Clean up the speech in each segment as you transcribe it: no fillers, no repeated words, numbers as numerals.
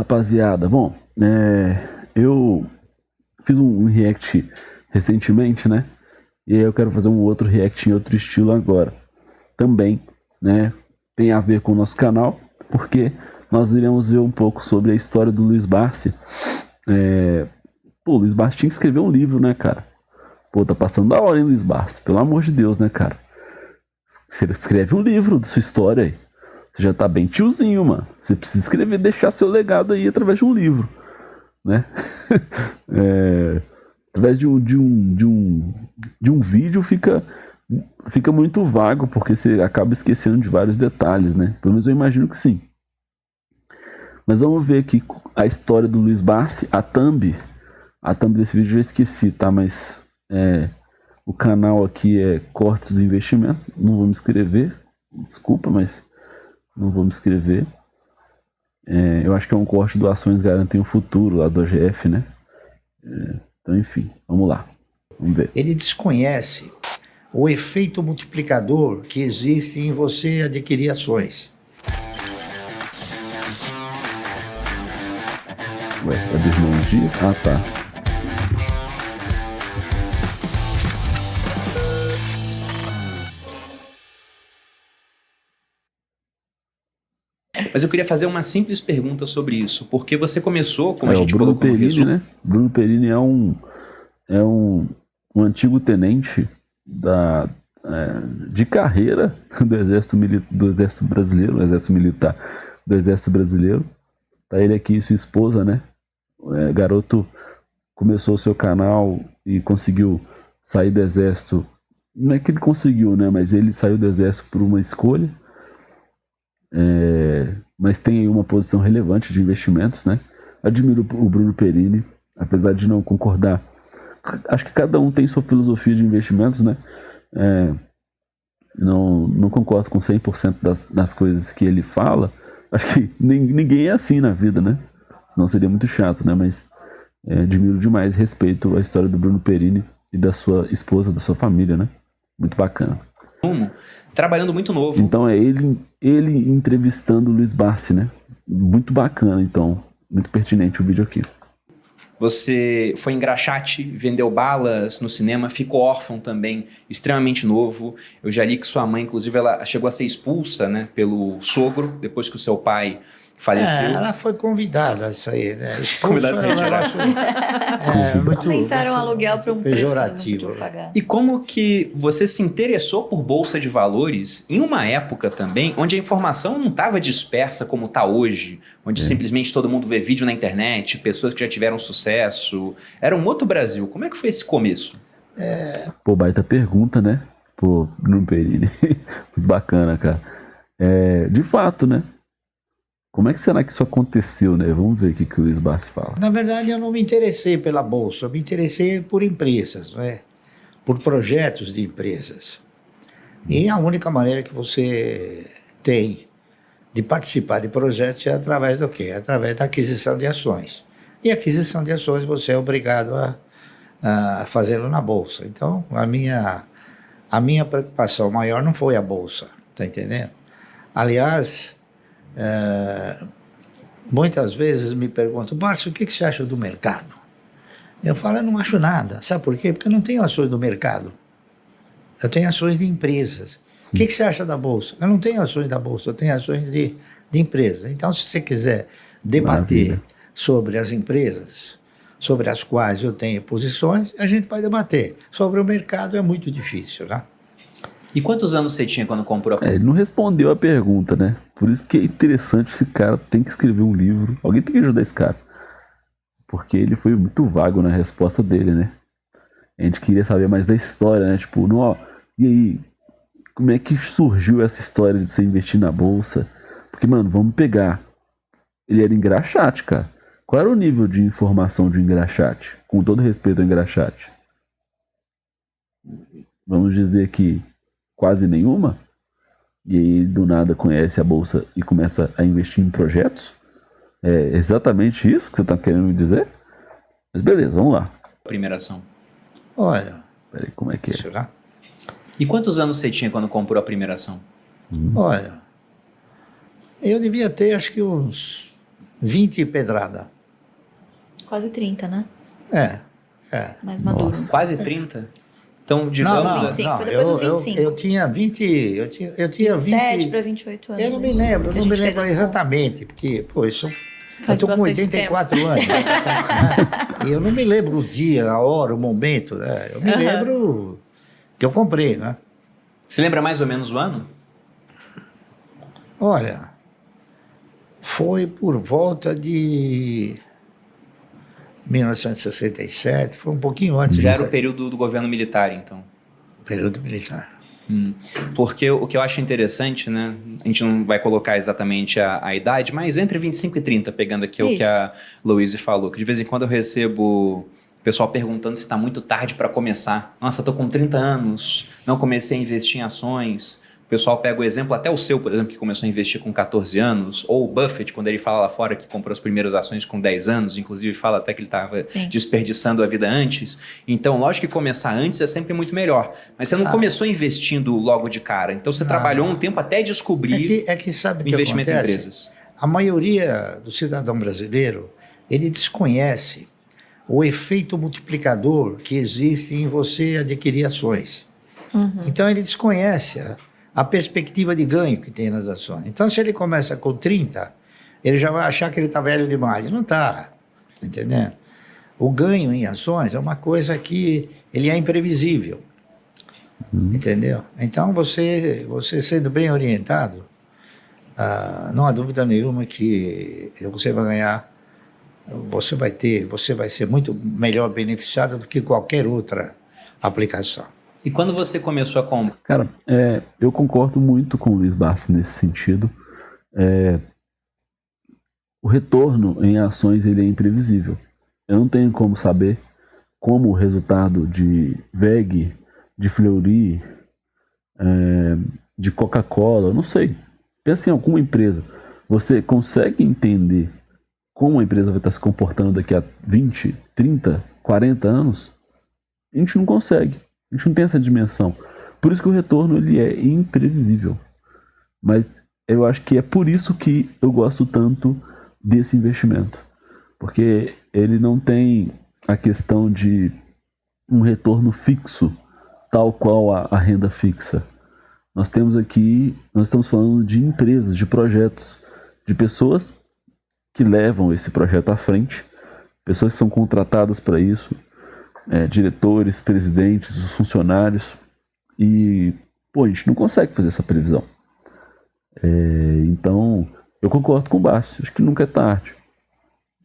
rapaziada. Bom, eu fiz um react recentemente, né? E aí eu quero fazer um outro react em outro estilo agora. Também, né? Tem a ver com o nosso canal, porque nós iremos ver um pouco sobre a história do Luiz Barsi. Pô, o Luiz Barsi tinha que escrever um livro, né, cara? Pô, tá passando da hora, hein, Luiz Barsi? Pelo amor de Deus, né, cara? Você escreve um livro da sua história aí. Você já tá bem tiozinho, mano. Você precisa escrever, deixar seu legado aí através de um livro, né? Através de um vídeo fica muito vago, porque você acaba esquecendo de vários detalhes, né? Pelo menos eu imagino que sim. Mas vamos ver aqui a história do Luiz Barsi, a thumb desse vídeo eu já esqueci, tá? Mas o canal aqui é Cortes do Investimento. Não vou me inscrever, desculpa, mas não vou me inscrever. Eu acho que é um corte do Ações Garantem o Futuro, lá do AGF, né? Então, enfim, vamos lá. Vamos ver. Ele desconhece o efeito multiplicador que existe em você adquirir ações. Ué, é dos irmãos Dias? Ah, tá. Mas eu queria fazer uma simples pergunta sobre isso, porque você começou, como a gente o Bruno colocou no Perini, resumo... né? Bruno Perini é um antigo tenente de carreira do Exército Brasileiro, do Exército Militar do Exército Brasileiro. Tá ele aqui e sua esposa, né? Garoto começou o seu canal e conseguiu sair do Exército. Não é que ele conseguiu, né? Mas ele saiu do Exército por uma escolha. Mas tem aí uma posição relevante de investimentos, né? Admiro o Bruno Perini, apesar de não concordar. Acho que cada um tem sua filosofia de investimentos, né? Não concordo com 100% das coisas que ele fala. Acho que ninguém é assim na vida, né? Senão seria muito chato, né? Mas admiro demais, respeito a história do Bruno Perini e da sua esposa, da sua família, né? Muito bacana. Trabalhando muito novo. Então é ele entrevistando o Luiz Barsi, né? Muito bacana, então. Muito pertinente o vídeo aqui. Você foi engraxate, vendeu balas no cinema, ficou órfão também, extremamente novo. Eu já li que sua mãe, inclusive, ela chegou a ser expulsa, né, pelo sogro, depois que o seu pai faleceu. Ela foi convidada a sair, né? Convidada a sair direto. Muito aumentaram o aluguel para um pejorativo. preço pagar. E como que você se interessou por Bolsa de Valores em uma época também onde a informação não estava dispersa como está hoje, onde simplesmente todo mundo vê vídeo na internet, pessoas que já tiveram sucesso. Era um outro Brasil. Como é que foi esse começo? Pô, baita pergunta, né? Pô, Bruno Perini. Muito bacana, cara. De fato, né? Como é que será que isso aconteceu, né? Vamos ver o que o Luiz Barsi fala. Na verdade, eu não me interessei pela Bolsa, eu me interessei por empresas, né? Por projetos de empresas. E a única maneira que você tem de participar de projetos é através do quê? Através da aquisição de ações. E aquisição de ações você é obrigado a fazê-lo na Bolsa. Então, a minha preocupação maior não foi a Bolsa, tá entendendo? Aliás, muitas vezes me perguntam, Barsi, o que você acha do mercado? Eu falo, eu não acho nada. Sabe por quê? Porque eu não tenho ações do mercado. Eu tenho ações de empresas. O que você acha da Bolsa? Eu não tenho ações da Bolsa, eu tenho ações de empresas. Então, se você quiser debater sobre as empresas, sobre as quais eu tenho posições, a gente vai debater. Sobre o mercado é muito difícil, né? E quantos anos você tinha quando comprou a... Ele não respondeu a pergunta, né? Por isso que é interessante, esse cara tem que escrever um livro. Alguém tem que ajudar esse cara. Porque ele foi muito vago na resposta dele, né? A gente queria saber mais da história, né? Tipo, e aí? Como é que surgiu essa história de você investir na Bolsa? Porque, mano, vamos pegar. Ele era engraxate, cara. Qual era o nível de informação de um engraxate? Com todo respeito ao engraxate. Vamos dizer que quase nenhuma? E aí, do nada, conhece a Bolsa e começa a investir em projetos? É exatamente isso que você está querendo me dizer? Mas beleza, vamos lá. Primeira ação. Olha... Peraí, como é que é? Será? E quantos anos você tinha quando comprou a primeira ação? Olha, eu devia ter acho que uns 20 pedrada. Quase 30, né? É. Mais maduro. Quase 30? Então, digamos... Não, 25, depois dos 25. eu tinha 20, eu tinha 27 20. para 28 anos. Eu não me né? lembro, Que a não gente me fez lembro as exatamente, porque, pô, eu Faz tô com bastante 84 anos. Né? E eu não me lembro o dia, a hora, o momento, né? Eu me lembro que eu comprei, né? Você lembra mais ou menos o ano? Olha, foi por volta de 1967, foi um pouquinho antes Já disso era o aí, período do governo militar, então. período militar. Porque o que eu acho interessante, né? A gente não vai colocar exatamente a idade, mas entre 25 e 30, pegando aqui o que Isso. a Louise falou, que de vez em quando eu recebo o pessoal perguntando se está muito tarde para começar. Nossa, estou com 30 anos, não comecei a investir em ações. O pessoal pega o exemplo, até o seu, por exemplo, que começou a investir com 14 anos, ou o Buffett, quando ele fala lá fora que comprou as primeiras ações com 10 anos, inclusive fala até que ele estava Sim. desperdiçando a vida antes. Então, lógico que começar antes é sempre muito melhor. Mas você não começou investindo logo de cara. Então, você trabalhou um tempo até descobrir É que sabe o o que investimento em acontece? empresas. A maioria do cidadão brasileiro, ele desconhece o efeito multiplicador que existe em você adquirir ações. Então, ele desconhece a perspectiva de ganho que tem nas ações. Então, se ele começa com 30, ele já vai achar que ele está velho demais. Não está, entendendo? O ganho em ações é uma coisa que ele é imprevisível, entendeu? Então, você sendo bem orientado, não há dúvida nenhuma que você vai ganhar, você vai ser muito melhor beneficiado do que qualquer outra aplicação. E quando você começou a comprar? Cara, eu concordo muito com o Luiz Bassi nesse sentido. O retorno em ações ele é imprevisível. Eu não tenho como saber como o resultado de VEG, de Fleury, de Coca-Cola, eu não sei. Pensa em alguma empresa. Você consegue entender como a empresa vai estar se comportando daqui a 20, 30, 40 anos? A gente não consegue. A gente não tem essa dimensão. Por isso que o retorno ele é imprevisível. Mas eu acho que é por isso que eu gosto tanto desse investimento. Porque ele não tem a questão de um retorno fixo, tal qual a renda fixa. Nós estamos falando de empresas, de projetos, de pessoas que levam esse projeto à frente, pessoas que são contratadas para isso, diretores, presidentes, os funcionários, e a gente não consegue fazer essa previsão. Então, eu concordo com o Bassi, acho que nunca é tarde.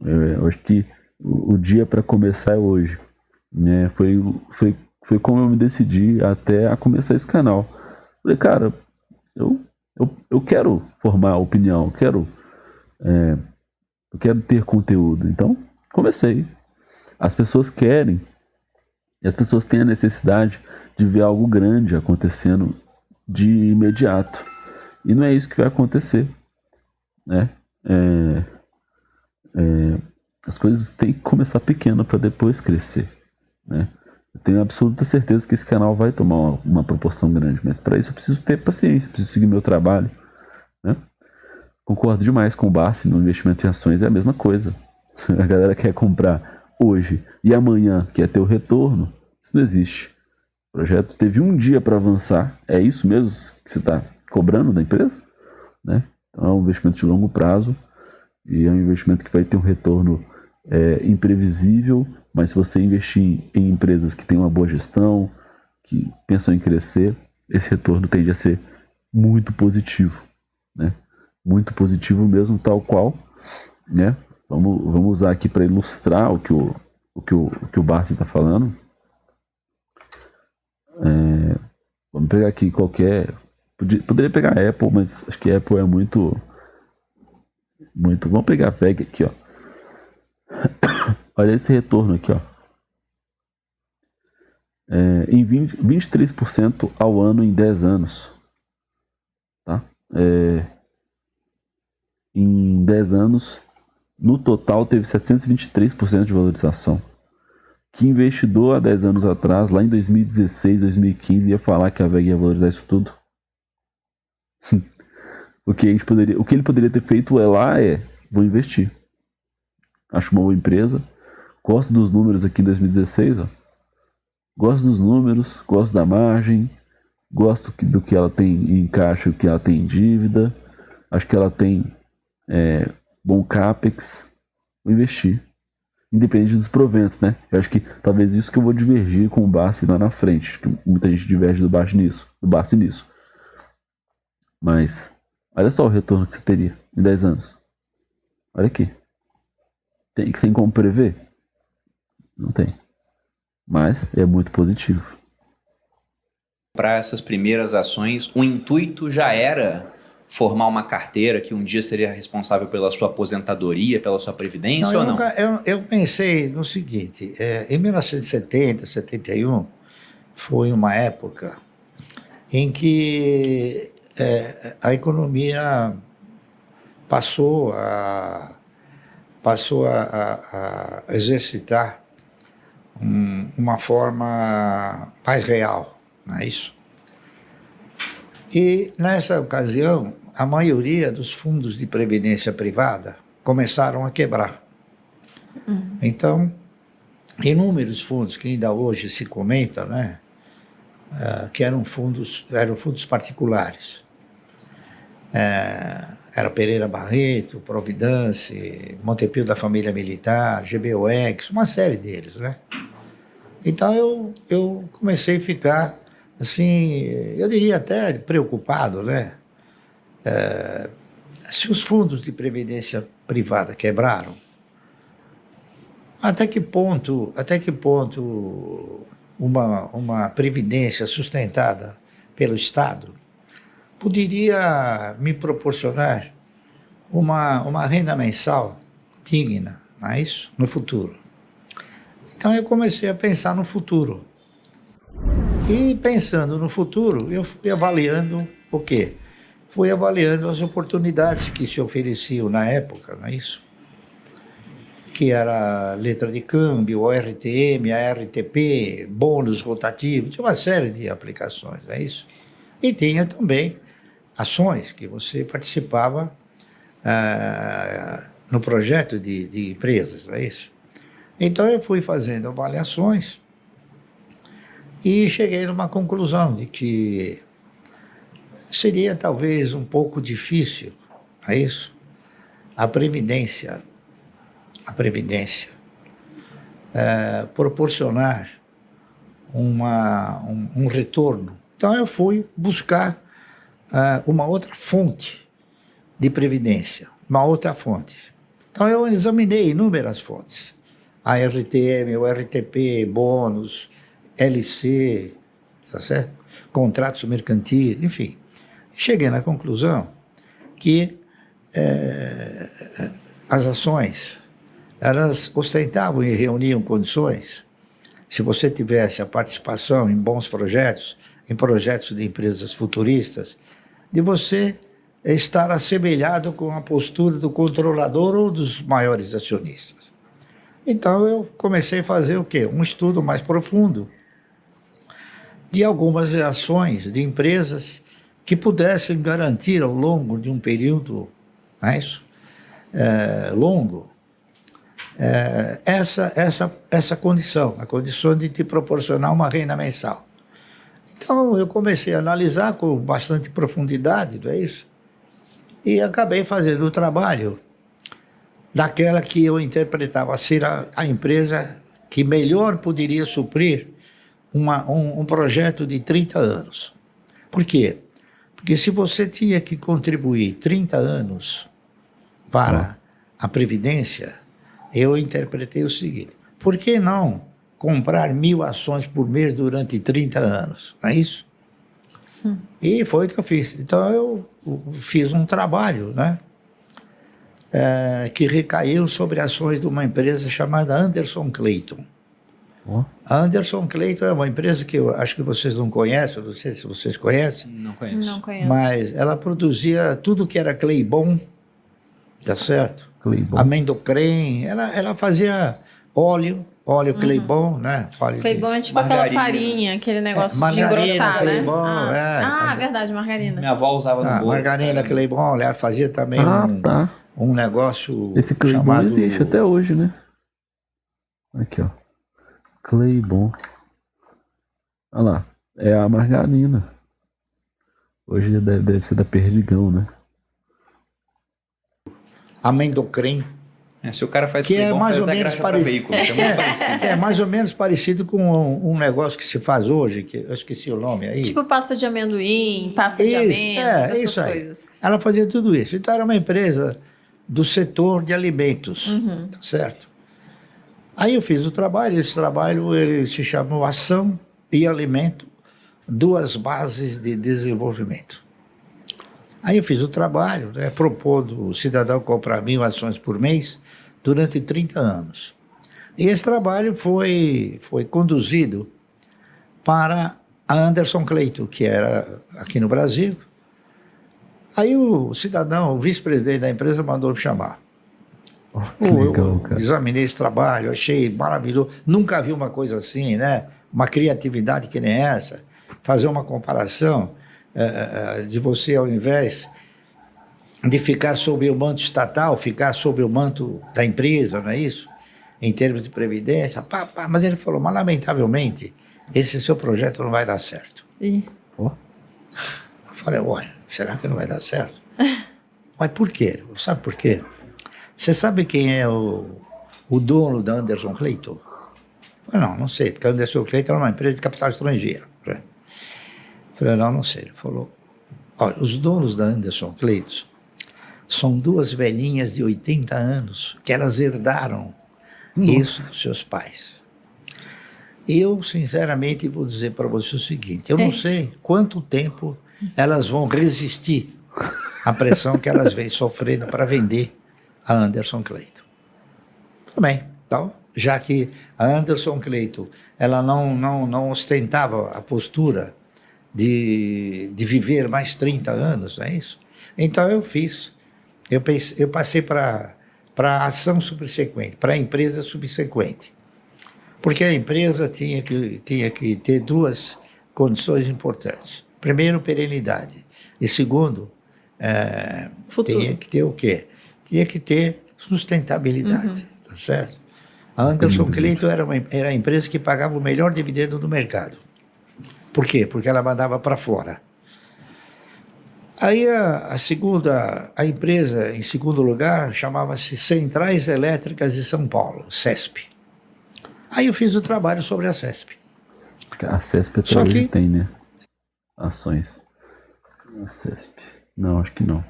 Eu acho que o dia para começar é hoje. Né? Foi como eu me decidi até a começar esse canal. Falei, cara, eu quero formar opinião, eu quero ter conteúdo. Então, comecei. As pessoas querem, e as pessoas têm a necessidade de ver algo grande acontecendo de imediato. E não é isso que vai acontecer. Né? As coisas têm que começar pequeno para depois crescer. Né? Eu tenho absoluta certeza que esse canal vai tomar uma proporção grande, mas para isso eu preciso ter paciência, preciso seguir meu trabalho. Né? Concordo demais com o Bassi, no investimento em ações é a mesma coisa. A galera quer comprar hoje e amanhã quer ter o retorno, isso não existe. O projeto teve um dia para avançar, é isso mesmo que você está cobrando da empresa? Né? Então é um investimento de longo prazo e é um investimento que vai ter um retorno imprevisível, mas se você investir em empresas que têm uma boa gestão, que pensam em crescer, esse retorno tende a ser muito positivo. Né? Muito positivo mesmo, tal qual. Né? Vamos usar aqui para ilustrar o que o Bassi está falando. Vamos pegar aqui qualquer... Poderia pegar a Apple, mas acho que a Apple é muito... Vamos pegar a VEG aqui, ó. Olha esse retorno aqui, ó. Em 23% ao ano em 10 anos. Tá? Em 10 anos, no total, teve 723% de valorização. Que investidor há 10 anos atrás, lá em 2016, 2015, ia falar que a VEG ia valorizar isso tudo? O que ele poderia ter feito vou investir. Acho uma boa empresa. Gosto dos números aqui em 2016, ó. Gosto dos números, gosto da margem, gosto do que ela tem em caixa e o que ela tem em dívida. Acho que ela tem bom CAPEX. Vou investir. Independente dos proventos, né? Eu acho que talvez isso que eu vou divergir com o Bassi lá na frente. Acho que muita gente diverge do Bassi nisso. Mas, olha só o retorno que você teria em 10 anos. Olha aqui. Tem como prever? Não tem. Mas é muito positivo. Para essas primeiras ações, o intuito já era formar uma carteira que um dia seria responsável pela sua aposentadoria, pela sua previdência ou não? Eu pensei no seguinte, em 1970, 71, foi uma época em que a economia passou a exercitar uma forma mais real, não é isso? E, nessa ocasião, a maioria dos fundos de previdência privada começaram a quebrar. Então, inúmeros fundos que ainda hoje se comenta, né, que eram fundos particulares. Era Pereira Barreto, Providence, Montepio da Família Militar, GBOX, uma série deles, né? Então eu comecei a ficar, assim, eu diria até preocupado, né? Se os fundos de previdência privada quebraram, até que ponto uma previdência sustentada pelo Estado poderia me proporcionar uma renda mensal digna, não é isso? No futuro. Então eu comecei a pensar no futuro. E pensando no futuro, eu fui avaliando o quê? Fui avaliando as oportunidades que se ofereciam na época, não é isso? Que era letra de câmbio, ORTM, ARTP, bônus rotativos, tinha uma série de aplicações, não é isso? E tinha também ações que você participava no projeto de empresas, não é isso? Então eu fui fazendo avaliações e cheguei numa conclusão de que seria talvez um pouco difícil, não é isso? A Previdência proporcionar um retorno. Então eu fui buscar uma outra fonte de previdência, uma outra fonte. Então eu examinei inúmeras fontes, a RTM, o RTP, bônus, LC, tá certo? Contratos mercantis, enfim. Cheguei na conclusão que as ações, elas ostentavam e reuniam condições, se você tivesse a participação em bons projetos, em projetos de empresas futuristas, de você estar assemelhado com a postura do controlador ou dos maiores acionistas. Então eu comecei a fazer o quê? Um estudo mais profundo de algumas ações de empresas que pudessem garantir ao longo de um período, não é isso? Longo, essa condição, a condição de te proporcionar uma renda mensal. Então eu comecei a analisar com bastante profundidade, não é isso? E acabei fazendo o trabalho daquela que eu interpretava ser a empresa que melhor poderia suprir um projeto de 30 anos. Por quê? Porque se você tinha que contribuir 30 anos para a Previdência, eu interpretei o seguinte: por que não comprar 1.000 ações por mês durante 30 anos? Não é isso? E foi o que eu fiz. Então eu fiz um trabalho, né, que recaiu sobre ações de uma empresa chamada Anderson Clayton. A Anderson Clayton é uma empresa que eu acho que vocês não conhecem, não sei se vocês conhecem. Não conheço. Não conheço. Mas ela produzia tudo que era Claybon, tá certo? Claybon. Amendocrem, ela fazia óleo Claybon, né? Claybon é tipo Margarina. aquela farinha, aquele negócio de margarina, engrossar, né? Claybon, Verdade, margarina. Minha avó usava no bolo. Margarina Claybon, ela fazia também Tá. um negócio Esse Claybon chamado... existe até hoje, né? Aqui, ó. Claybon. Olha lá. É a margarina. Hoje deve ser da Perdigão, né? Amendocrem, Se o cara faz que é Claybon, mais faz ou da menos graxa pra parecido. veículo, que é muito parecido. É mais ou menos parecido com um negócio que se faz hoje, que eu esqueci o nome aí. Tipo pasta de amendoim, pasta de amêndoas, essas isso aí. coisas. Ela fazia tudo isso. Então era uma empresa do setor de alimentos, tá certo? Aí eu fiz o trabalho, esse trabalho ele se chamou Ação e Alimento, duas bases de desenvolvimento. Aí eu fiz o trabalho, né, propondo o cidadão comprar 1.000 ações por mês durante 30 anos. E esse trabalho foi conduzido para a Anderson Cleito, que era aqui no Brasil. Aí o cidadão, o vice-presidente da empresa, mandou me chamar. Que legal, Eu cara. examinei esse trabalho, achei maravilhoso. Nunca vi uma coisa assim, né? Uma criatividade que nem essa. Fazer uma comparação de você, ao invés de ficar sob o manto estatal, ficar sob o manto da empresa, não é isso? Em termos de previdência. Mas ele falou, mas lamentavelmente, esse seu projeto não vai dar certo. Ih. Ó. Eu falei, ué, será que não vai dar certo? Mas por quê? Sabe por quê? Você sabe quem é o dono da Anderson Cleito? Eu falei, não sei, porque a Anderson Cleito era uma empresa de capital estrangeiro. Eu falei, não sei. Ele falou, olha, os donos da Anderson Cleito são duas velhinhas de 80 anos que elas herdaram isso dos seus pais. Eu, sinceramente, vou dizer para você o seguinte, eu não sei quanto tempo elas vão resistir à pressão que elas vêm sofrendo para vender a Anderson Cleito. Tudo bem, então, já que a Anderson Cleito ela não ostentava a postura de viver mais 30 anos, não é isso? Então eu fiz, eu passei para a ação subsequente, para a empresa subsequente. Porque a empresa tinha que ter duas condições importantes. Primeiro, perenidade. E segundo, tinha que ter o quê? Tinha que ter sustentabilidade, tá certo? A Anderson Cleito era a empresa que pagava o melhor dividendo do mercado. Por quê? Porque ela mandava para fora. Aí a empresa, em segundo lugar, chamava-se Centrais Elétricas de São Paulo, CESP. Aí eu fiz o trabalho sobre a CESP. A CESP até hoje tem, né? Ações. A CESP. Não, acho que não.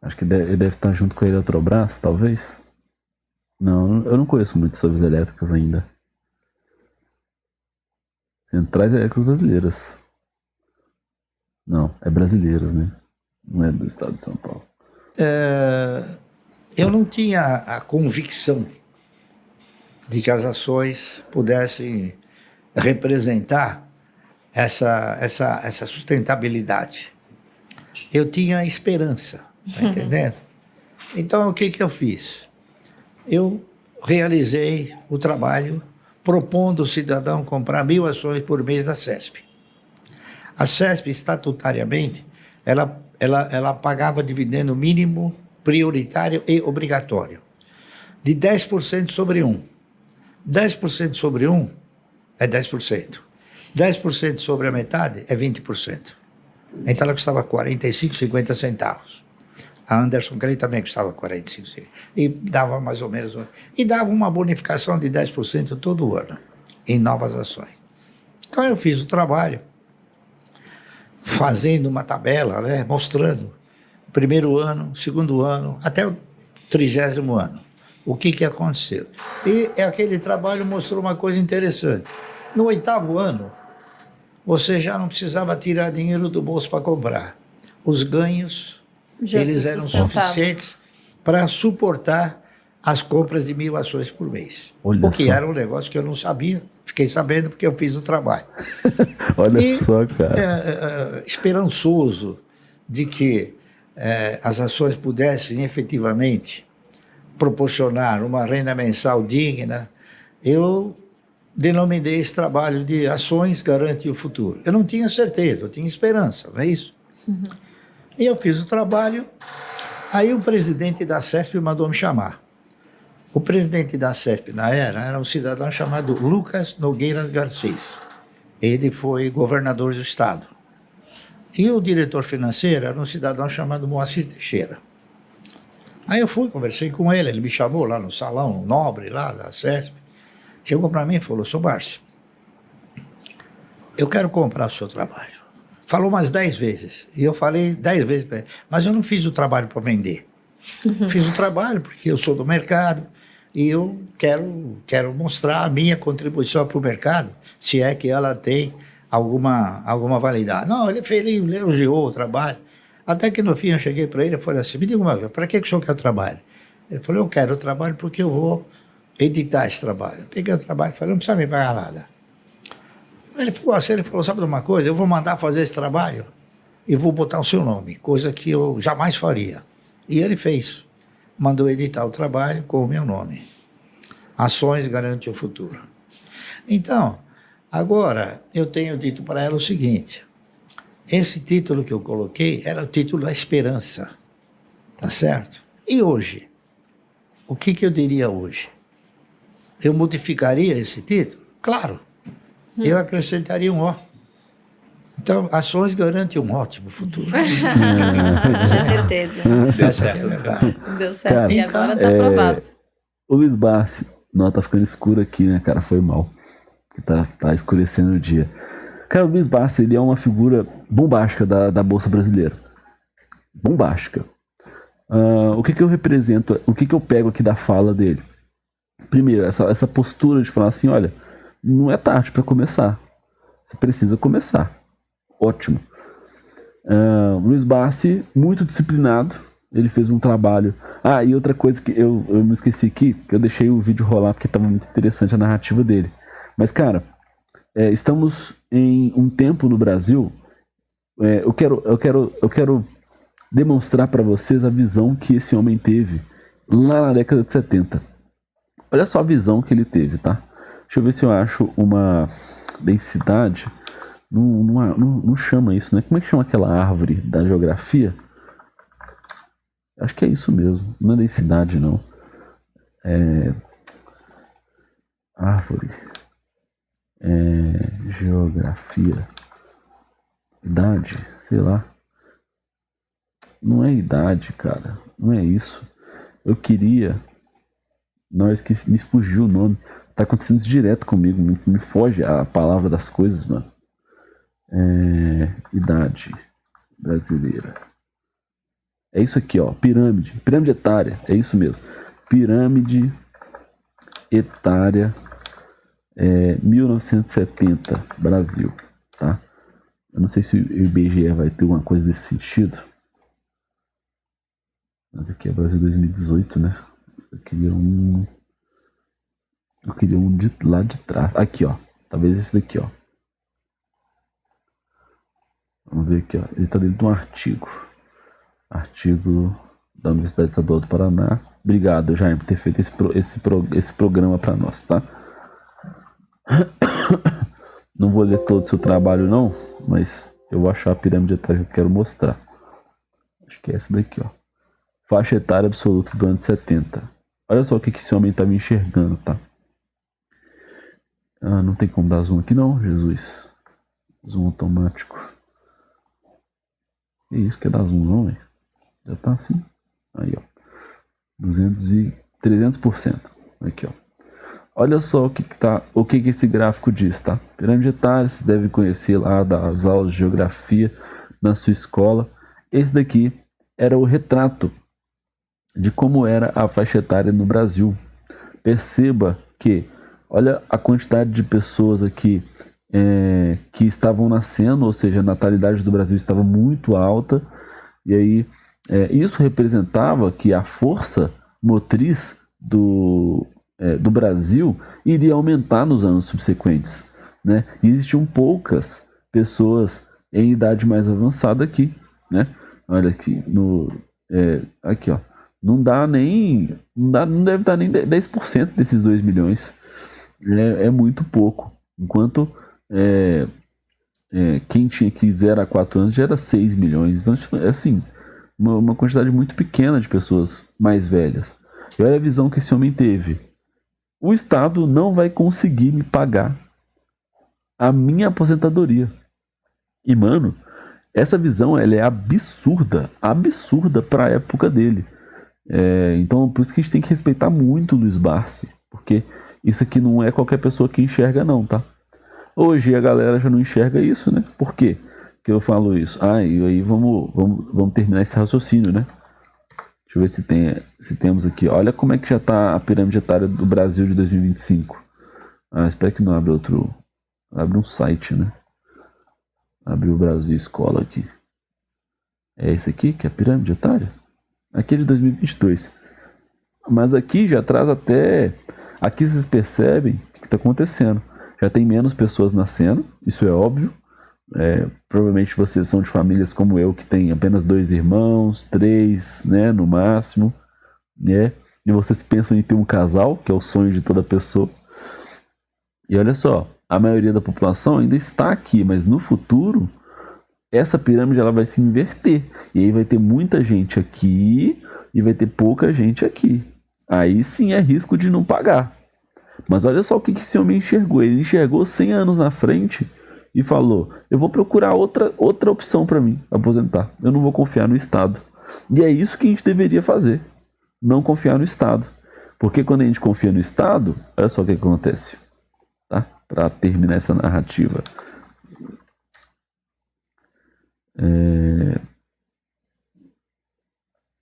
Acho que ele deve estar junto com a Eletrobras, talvez. Não, eu não conheço muito sobre as elétricas ainda. Centrais Elétricas Brasileiras. Não, é brasileiras, né? Não é do estado de São Paulo. Eu não tinha a convicção de que as ações pudessem representar essa sustentabilidade. Eu tinha esperança, tá entendendo? Então, o que eu fiz? Eu realizei o trabalho propondo o cidadão comprar 1.000 ações por mês da CESP. A CESP, estatutariamente, ela pagava dividendo mínimo, prioritário e obrigatório, de 10% sobre 1. 10% sobre 1 é 10%. 10% sobre a metade é 20%. Então ela custava 45, 50 centavos. A Anderson Cleito também custava 45 centavos. E dava mais ou menos... E dava uma bonificação de 10% todo ano, em novas ações. Então eu fiz o trabalho, fazendo uma tabela, né, mostrando primeiro ano, segundo ano, até o 30º ano. O que aconteceu? E aquele trabalho mostrou uma coisa interessante. No 8º ano, você já não precisava tirar dinheiro do bolso para comprar. Os ganhos, eles eram suficientes para suportar as compras de 1.000 ações por mês. Olha o que só. era um negócio que eu não sabia. Fiquei sabendo porque eu fiz o trabalho. Olha só, cara. Esperançoso de que as ações pudessem efetivamente proporcionar uma renda mensal digna, eu denominei esse trabalho de Ações Garante o Futuro. Eu não tinha certeza, eu tinha esperança, não é isso? E eu fiz o trabalho, Aí o presidente da CESP mandou me chamar. O presidente da CESP na era um cidadão chamado Lucas Nogueiras Garcês. Ele foi governador do estado. E o diretor financeiro era um cidadão chamado Moacir Teixeira. Aí eu fui, conversei com ele me chamou lá no salão nobre lá da CESP. Chegou para mim e falou: "Sr. Márcio, eu quero comprar o seu trabalho." Falou umas 10 vezes. E eu falei 10 vezes para ele: "Mas eu não fiz o trabalho para vender. Fiz o trabalho porque eu sou do mercado e eu quero mostrar a minha contribuição para o mercado, se é que ela tem alguma validade." Não, ele elogiou o trabalho. Até que no fim eu cheguei para ele e falei assim: "Me diga uma vez, para que o senhor quer o trabalho?" Ele falou: "Eu quero o trabalho porque eu vou editar esse trabalho." Eu peguei o trabalho e falei: "Não precisa me pagar nada." Ele falou assim, "Sabe de uma coisa? Eu vou mandar fazer esse trabalho e vou botar o seu nome, coisa que eu jamais faria." E ele fez. Mandou editar o trabalho com o meu nome. Ações Garante o Futuro. Então, agora eu tenho dito para ela o seguinte: esse título que eu coloquei era o título da esperança. Tá certo? E hoje? O que eu diria hoje? Eu modificaria esse título? Claro. Eu acrescentaria um O. Então, ações garantem um ótimo futuro. Com certeza. Deu Essa certo, é a verdade. Deu certo. Cara, E então, agora tá aprovado. O Luiz Barsi, não, tá ficando escuro aqui, né, cara? Foi mal. Tá escurecendo o dia. Cara, o Luiz Barsi, ele é uma figura bombástica da Bolsa Brasileira. Bombástica. O que eu represento, o que eu pego aqui da fala dele? Primeiro, essa postura de falar assim: olha, não é tarde para começar. Você precisa começar. Ótimo. Luiz Barsi, muito disciplinado. Ele fez um trabalho. E outra coisa que eu me esqueci aqui, que eu deixei o vídeo rolar porque estava muito interessante a narrativa dele. Mas, cara, estamos em um tempo no Brasil. Eu quero demonstrar para vocês a visão que esse homem teve lá na década de 70. Olha só a visão que ele teve, tá? Deixa eu ver se eu acho uma densidade. Não chama isso, né? Como é que chama aquela árvore da geografia? Acho que é isso mesmo. Não é densidade, não. Árvore. Geografia. Idade. Sei lá. Não é idade, cara. Não é isso. Eu queria... Não, eu esqueci. Me fugiu o nome. Tá acontecendo isso direto comigo. Me foge a palavra das coisas, mano. Idade brasileira. É isso aqui, ó. Pirâmide. Pirâmide etária. É isso mesmo. Pirâmide etária 1970. Brasil. Tá? Eu não sei se o IBGE vai ter alguma coisa desse sentido. Mas aqui é Brasil 2018, né? Eu queria um de lá de trás. Aqui, ó. Talvez esse daqui, ó. Vamos ver aqui, ó. Ele tá dentro de um artigo. Artigo da Universidade Estadual do Paraná. Obrigado, Jair, por ter feito esse programa para nós, tá? Não vou ler todo o seu trabalho, não. Mas eu vou achar a pirâmide atrás que eu quero mostrar. Acho que é essa daqui, ó. Faixa etária absoluta do ano 70. Olha só o que esse homem estava enxergando, tá? Não tem como dar zoom aqui não, Jesus. Zoom automático. Que isso, quer dar zoom não, velho? Já tá assim. Aí, ó. 300%. Aqui, ó. Olha só o que esse gráfico diz, tá? Pirâmide etária, vocês devem conhecer lá das aulas de geografia na sua escola. Esse daqui era o retrato de como era a faixa etária no Brasil. Perceba que, olha a quantidade de pessoas aqui que estavam nascendo, ou seja, a natalidade do Brasil estava muito alta, e aí isso representava que a força motriz do Brasil iria aumentar nos anos subsequentes, né? E existiam poucas pessoas em idade mais avançada aqui, né? Olha aqui, aqui, ó. Não deve dar nem 10% desses 2 milhões. É muito pouco. Enquanto quem tinha aqui 0 a 4 anos já era 6 milhões. Então, assim, uma quantidade muito pequena de pessoas mais velhas. E olha a visão que esse homem teve. O Estado não vai conseguir me pagar a minha aposentadoria. E, mano, essa visão ela é absurda para a época dele. Então, por isso que a gente tem que respeitar muito o Luiz Barsi, porque isso aqui não é qualquer pessoa que enxerga não, tá? Hoje a galera já não enxerga isso, né? Por quê que eu falo isso? E aí vamos terminar esse raciocínio, né? Deixa eu ver se temos aqui. Olha como é que já tá a pirâmide etária do Brasil de 2025. Espero que não abra outro... Abre um site, né? Abre o Brasil Escola aqui. É esse aqui que é a pirâmide etária? Aqui é de 2022. Mas aqui já traz até... Aqui vocês percebem o que está acontecendo. Já tem menos pessoas nascendo, isso é óbvio. Provavelmente vocês são de famílias como eu, que tem apenas 2 irmãos, 3, né, no máximo, né? E vocês pensam em ter um casal, que é o sonho de toda pessoa. E olha só, a maioria da população ainda está aqui, mas no futuro essa pirâmide ela vai se inverter. E aí vai ter muita gente aqui e vai ter pouca gente aqui. Aí sim é risco de não pagar. Mas olha só o que esse homem enxergou. Ele enxergou 100 anos na frente e falou: eu vou procurar outra opção para mim aposentar. Eu não vou confiar no Estado. E é isso que a gente deveria fazer. Não confiar no Estado. Porque quando a gente confia no Estado, olha só o que acontece. Tá? Para terminar essa narrativa.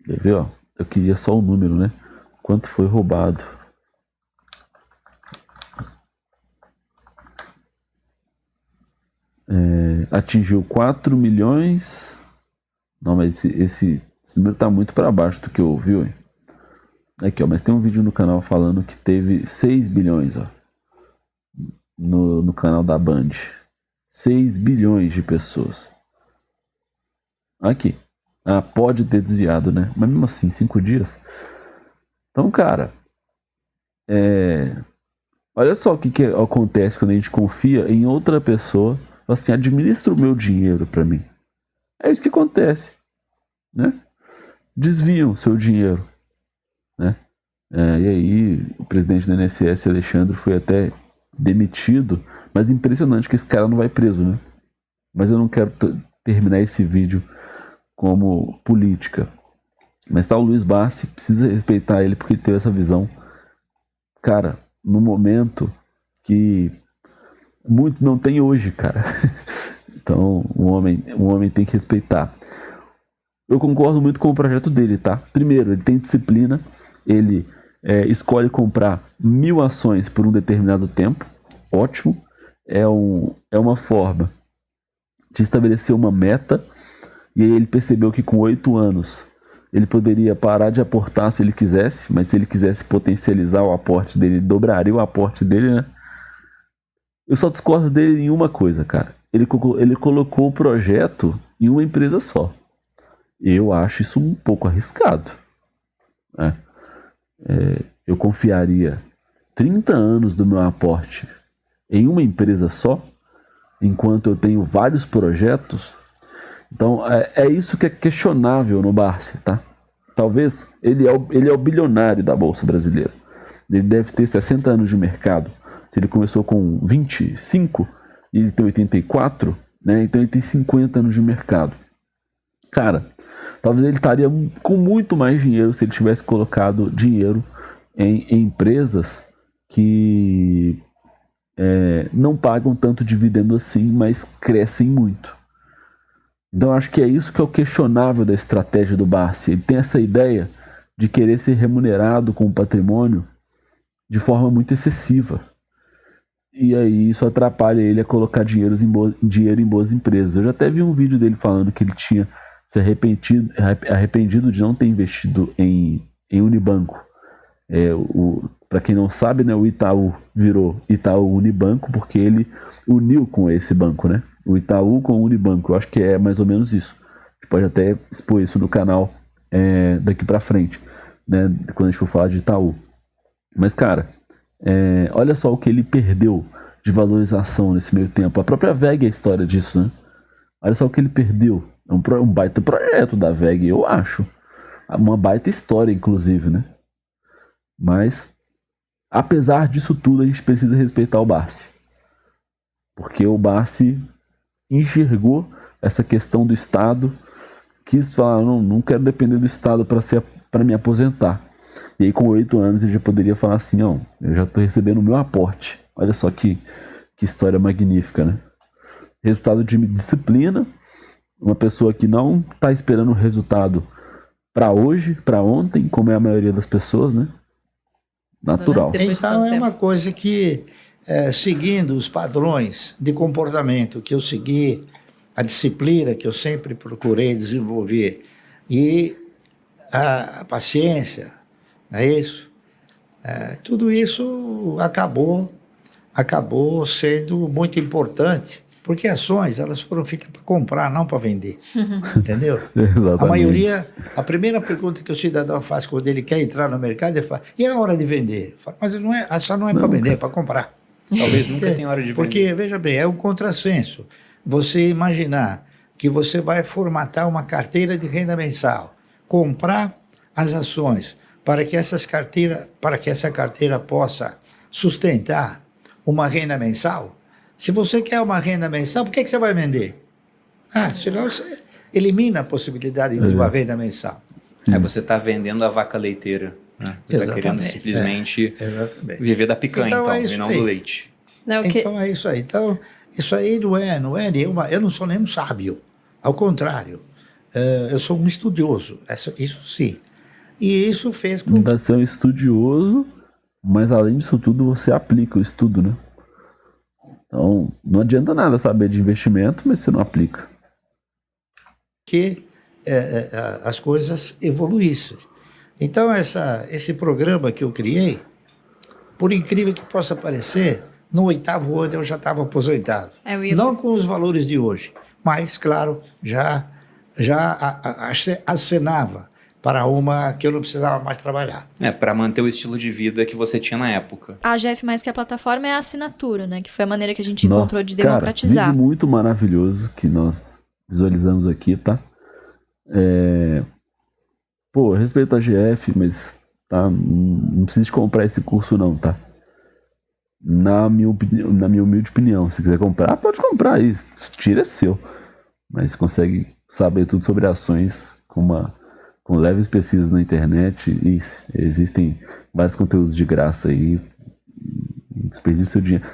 Quer ver, ó? Eu queria só o número, né? Quanto foi roubado. Atingiu 4 milhões. Não, mas esse número tá muito para baixo do que eu ouvi, hein? Aqui, ó, mas tem um vídeo no canal falando que teve 6 bilhões, ó. No canal da Band. 6 bilhões de pessoas. Aqui. Pode ter desviado, né? Mas mesmo assim, 5 dias. Então, cara, olha só o que acontece quando a gente confia em outra pessoa. Assim, administra o meu dinheiro para mim. É isso que acontece, né? Desviam seu dinheiro, né? E aí o presidente do INSS, Alexandre, foi até demitido. Mas impressionante que esse cara não vai preso, né? Mas eu não quero terminar esse vídeo como política. Mas tá o Luiz Barsi, precisa respeitar ele porque ele teve essa visão, cara, no momento que muitos não tem hoje, cara. Então, um homem tem que respeitar. Eu concordo muito com o projeto dele, tá? Primeiro, ele tem disciplina, ele escolhe comprar 1000 ações por um determinado tempo, ótimo. É uma forma de estabelecer uma meta, e aí ele percebeu que com 8 anos ele poderia parar de aportar se ele quisesse, mas se ele quisesse potencializar o aporte dele, ele dobraria o aporte dele, né? Eu só discordo dele em uma coisa, cara. Ele colocou o projeto em uma empresa só. Eu acho isso um pouco arriscado, né? Eu confiaria 30 anos do meu aporte em uma empresa só, enquanto eu tenho vários projetos. Então, é isso que é questionável no Barsi, tá? Talvez ele é o bilionário da Bolsa Brasileira. Ele deve ter 60 anos de mercado. Se ele começou com 25 e ele tem 84, né? Então ele tem 50 anos de mercado. Cara, talvez ele estaria com muito mais dinheiro se ele tivesse colocado dinheiro em empresas que não pagam tanto dividendo assim, mas crescem muito. Então acho que é isso que é o questionável da estratégia do Barsi. Ele tem essa ideia de querer ser remunerado com o patrimônio de forma muito excessiva. E aí isso atrapalha ele a colocar dinheiro em boas empresas. Eu já até vi um vídeo dele falando que ele tinha se arrependido de não ter investido em Unibanco. Para quem não sabe, né, o Itaú virou Itaú Unibanco porque ele uniu com esse banco, né? O Itaú com o Unibanco. Eu acho que é mais ou menos isso. A gente pode até expor isso no canal daqui para frente, né, quando a gente for falar de Itaú. Mas, cara, olha só o que ele perdeu de valorização nesse meio tempo. A própria VEG é a história disso, né? Olha só o que ele perdeu É um baita projeto da VEG, eu acho. Uma baita história, inclusive, né? Mas, apesar disso tudo, a gente precisa respeitar o Barsi. Porque o Barsi enxergou essa questão do Estado, quis falar, não quero depender do Estado para me aposentar. E aí com 8 anos ele já poderia falar assim, ó, eu já estou recebendo o meu aporte. Olha só que história magnífica, né? Resultado de disciplina, uma pessoa que não está esperando o resultado para hoje, para ontem, como é a maioria das pessoas, né? Natural. Então é uma coisa que, seguindo os padrões de comportamento que eu segui, a disciplina que eu sempre procurei desenvolver e a paciência, não é isso? Tudo isso acabou sendo muito importante, porque ações elas foram feitas para comprar, não para vender, entendeu? Exatamente. A maioria, a primeira pergunta que o cidadão faz quando ele quer entrar no mercado, ele fala, e a hora de vender? Fala, mas a ação não é para vender, é para comprar. Talvez nunca tenha hora de vender. Porque, veja bem, é um contrassenso você imaginar que você vai formatar uma carteira de renda mensal, comprar as ações para que essa carteira possa sustentar uma renda mensal. Se você quer uma renda mensal, por que você vai vender? Senão você elimina a possibilidade de uma renda mensal. Você está vendendo a vaca leiteira. Né? Você está querendo simplesmente viver da picanha, então e não do leite. Então é isso aí. Então, isso aí não é nenhuma. Eu não sou nenhum sábio. Ao contrário, eu sou um estudioso. Isso sim. E isso fez com que. Você é um estudioso, mas além disso tudo, você aplica o estudo, né? Então, não adianta nada saber de investimento, mas você não aplica. Que as coisas evoluíssem. Então, esse programa que eu criei, por incrível que possa parecer, no 8º ano eu já estava aposentado. Não com os valores de hoje, mas, claro, já acenava para uma que eu não precisava mais trabalhar. Para manter o estilo de vida que você tinha na época. A AGF Mais Que a plataforma é a assinatura, né? Que foi a maneira que a gente encontrou de democratizar. Vídeo muito maravilhoso que nós visualizamos aqui, tá? Respeito a AGF, mas tá? Não precisa de comprar esse curso não, tá? Na minha humilde opinião, se quiser comprar, pode comprar aí, tira é seu. Mas você consegue saber tudo sobre ações com leves pesquisas na internet, e existem vários conteúdos de graça aí. Desperdice seu dinheiro.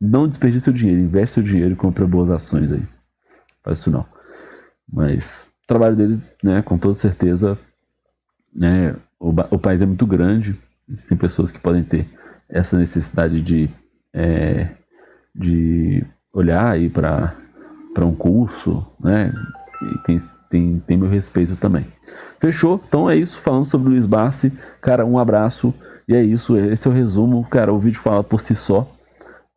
Não desperdice seu dinheiro, investe seu dinheiro e compra boas ações aí. Faz isso não. Mas o trabalho deles, né, com toda certeza, né, o país é muito grande, existem pessoas que podem ter essa necessidade de olhar aí para um curso, né, e tem meu respeito também. Fechou? Então é isso, falando sobre o Luiz Barsi. Cara, um abraço. E é isso, esse é o resumo. Cara, o vídeo fala por si só.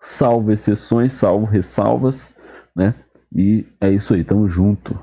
Salvo exceções, salvo ressalvas, né? E é isso aí, tamo junto.